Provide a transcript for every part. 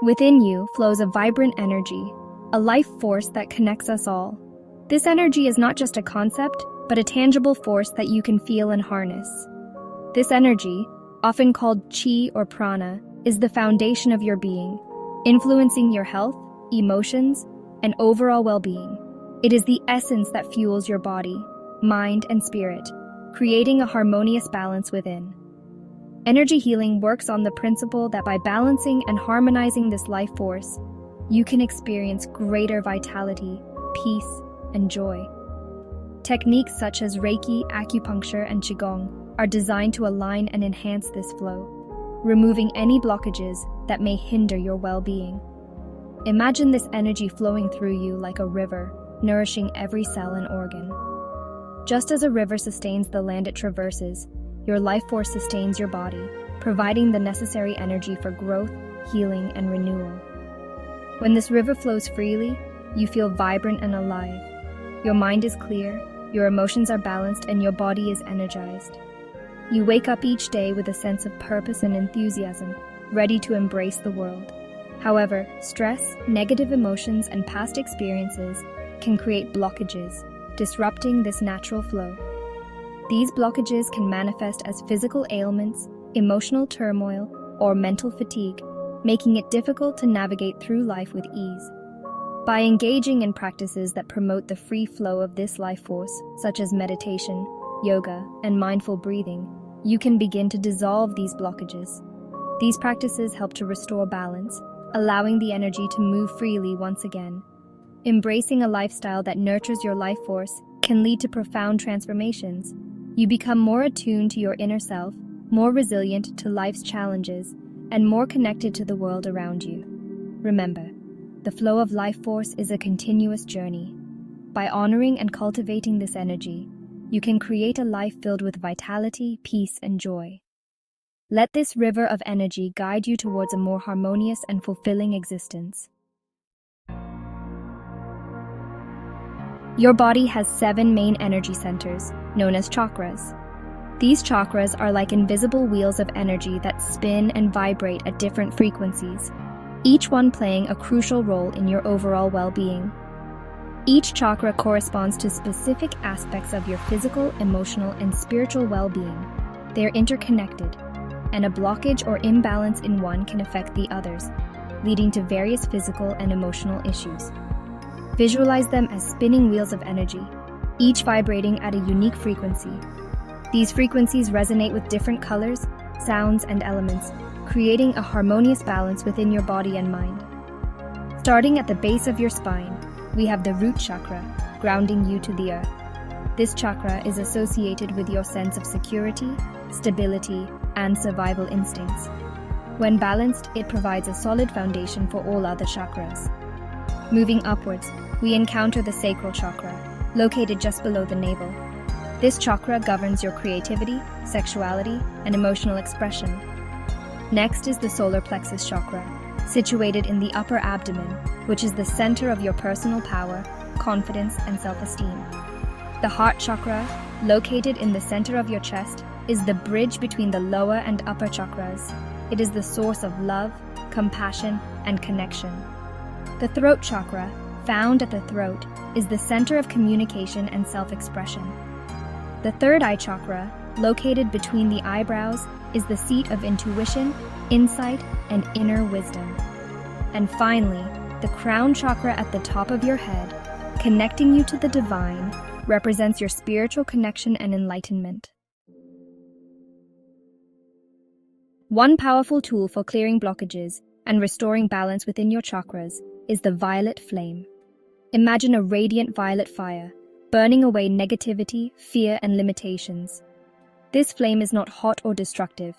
Within you flows a vibrant energy, a life force that connects us all. This energy is not just a concept, but a tangible force that you can feel and harness. This energy, often called chi or prana, is the foundation of your being, influencing your health, emotions, and overall well-being. It is the essence that fuels your body, mind, and spirit, creating a harmonious balance within. Energy healing works on the principle that by balancing and harmonizing this life force, you can experience greater vitality, peace, and joy. Techniques such as Reiki, acupuncture, and Qigong are designed to align and enhance this flow, removing any blockages that may hinder your well-being. Imagine this energy flowing through you like a river, nourishing every cell and organ. Just as a river sustains the land it traverses, your life force sustains your body, providing the necessary energy for growth, healing, and renewal. When this river flows freely, you feel vibrant and alive. Your mind is clear, your emotions are balanced, and your body is energized. You wake up each day with a sense of purpose and enthusiasm, ready to embrace the world. However, stress, negative emotions, and past experiences can create blockages, disrupting this natural flow. These blockages can manifest as physical ailments, emotional turmoil, or mental fatigue, making it difficult to navigate through life with ease. By engaging in practices that promote the free flow of this life force, such as meditation, yoga, and mindful breathing, you can begin to dissolve these blockages. These practices help to restore balance, allowing the energy to move freely once again. Embracing a lifestyle that nurtures your life force can lead to profound transformations. You become more attuned to your inner self, more resilient to life's challenges, and more connected to the world around you. Remember, the flow of life force is a continuous journey. By honoring and cultivating this energy, you can create a life filled with vitality, peace, and joy. Let this river of energy guide you towards a more harmonious and fulfilling existence. Your body has 7 main energy centers, known as chakras. These chakras are like invisible wheels of energy that spin and vibrate at different frequencies, each one playing a crucial role in your overall well-being. Each chakra corresponds to specific aspects of your physical, emotional, and spiritual well-being. They are interconnected, and a blockage or imbalance in one can affect the others, leading to various physical and emotional issues. Visualize them as spinning wheels of energy, each vibrating at a unique frequency. These frequencies resonate with different colors, sounds, and elements, creating a harmonious balance within your body and mind. Starting at the base of your spine, we have the root chakra, grounding you to the earth. This chakra is associated with your sense of security, stability, and survival instincts. When balanced, it provides a solid foundation for all other chakras. Moving upwards, we encounter the sacral chakra, located just below the navel. This chakra governs your creativity, sexuality, and emotional expression. Next is the solar plexus chakra, situated in the upper abdomen, which is the center of your personal power, confidence, and self-esteem. The heart chakra, located in the center of your chest, is the bridge between the lower and upper chakras. It is the source of love, compassion, and connection. The throat chakra, found at the throat, is the center of communication and self-expression. The third eye chakra, located between the eyebrows, is the seat of intuition, insight, and inner wisdom. And finally, the crown chakra at the top of your head, connecting you to the divine, represents your spiritual connection and enlightenment. One powerful tool for clearing blockages and restoring balance within your chakras is the violet flame. Imagine a radiant violet fire, burning away negativity, fear, and limitations. This flame is not hot or destructive.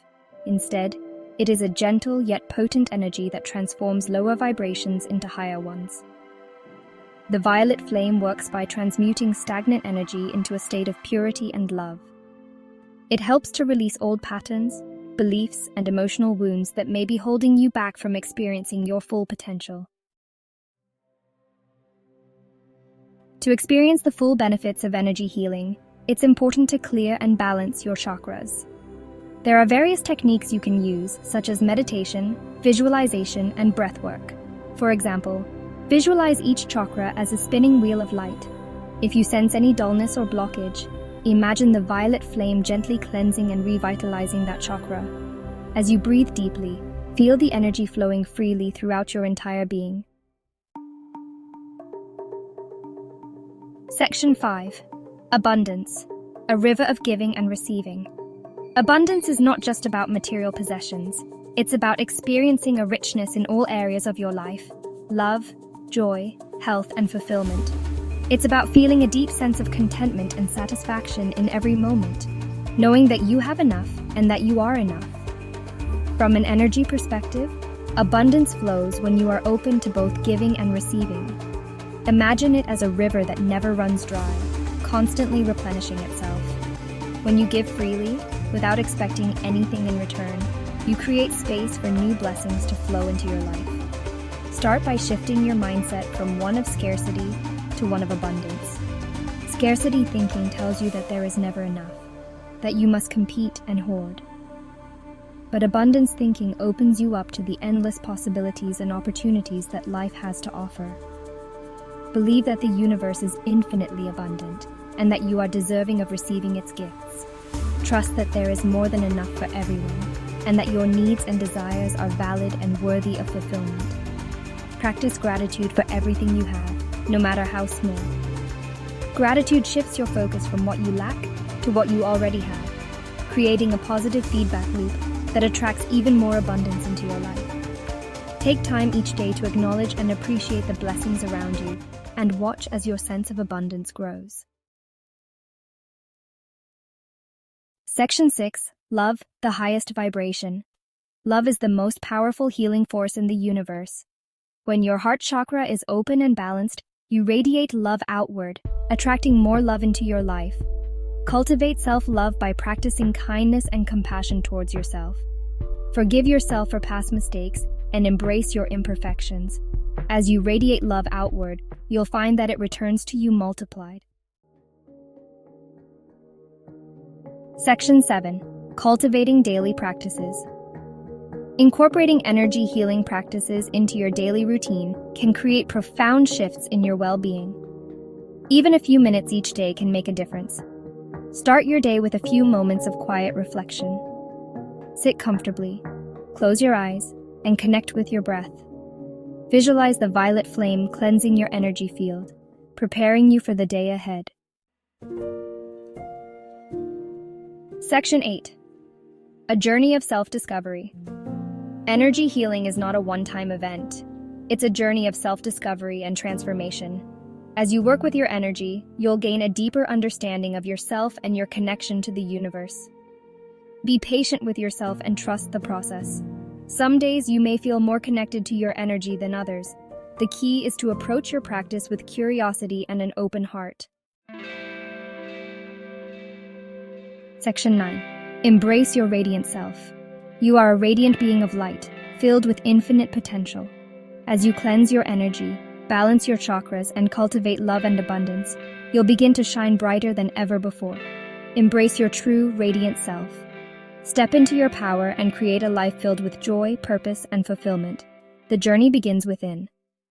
Instead, it is a gentle yet potent energy that transforms lower vibrations into higher ones. The violet flame works by transmuting stagnant energy into a state of purity and love. It helps to release old patterns, beliefs, and emotional wounds that may be holding you back from experiencing your full potential. To experience the full benefits of energy healing, it's important to clear and balance your chakras. There are various techniques you can use, such as meditation, visualization, and breathwork. For example, visualize each chakra as a spinning wheel of light. If you sense any dullness or blockage, imagine the violet flame gently cleansing and revitalizing that chakra. As you breathe deeply, feel the energy flowing freely throughout your entire being. Section 5. Abundance, a river of giving and receiving. Abundance is not just about material possessions. It's about experiencing a richness in all areas of your life: love, joy, health, and fulfillment. It's about feeling a deep sense of contentment and satisfaction in every moment, knowing that you have enough and that you are enough. From an energy perspective, abundance flows when you are open to both giving and receiving. Imagine it as a river that never runs dry, constantly replenishing itself. When you give freely, without expecting anything in return, you create space for new blessings to flow into your life. Start by shifting your mindset from one of scarcity to one of abundance. Scarcity thinking tells you that there is never enough, that you must compete and hoard. But abundance thinking opens you up to the endless possibilities and opportunities that life has to offer. Believe that the universe is infinitely abundant and that you are deserving of receiving its gifts. Trust that there is more than enough for everyone, and that your needs and desires are valid and worthy of fulfillment. Practice gratitude for everything you have, no matter how small. Gratitude shifts your focus from what you lack to what you already have, creating a positive feedback loop that attracts even more abundance into your life. Take time each day to acknowledge and appreciate the blessings around you, and watch as your sense of abundance grows. Section 6. Love, the highest vibration. Love is the most powerful healing force in the universe. When your heart chakra is open and balanced, you radiate love outward, attracting more love into your life. Cultivate self-love by practicing kindness and compassion towards yourself. Forgive yourself for past mistakes and embrace your imperfections. As you radiate love outward, you'll find that it returns to you multiplied. Section 7. Cultivating daily practices. Incorporating energy healing practices into your daily routine can create profound shifts in your well-being. Even a few minutes each day can make a difference. Start your day with a few moments of quiet reflection. Sit comfortably, close your eyes, and connect with your breath. Visualize the violet flame cleansing your energy field, preparing you for the day ahead. Section 8. A journey of self-discovery. Energy healing is not a one-time event. It's a journey of self-discovery and transformation. As you work with your energy, you'll gain a deeper understanding of yourself and your connection to the universe. Be patient with yourself and trust the process. Some days you may feel more connected to your energy than others. The key is to approach your practice with curiosity and an open heart. Section 9. Embrace your radiant self. You are a radiant being of light, filled with infinite potential. As you cleanse your energy, balance your chakras, and cultivate love and abundance, you'll begin to shine brighter than ever before. Embrace your true, radiant self. Step into your power and create a life filled with joy, purpose, and fulfillment. The journey begins within.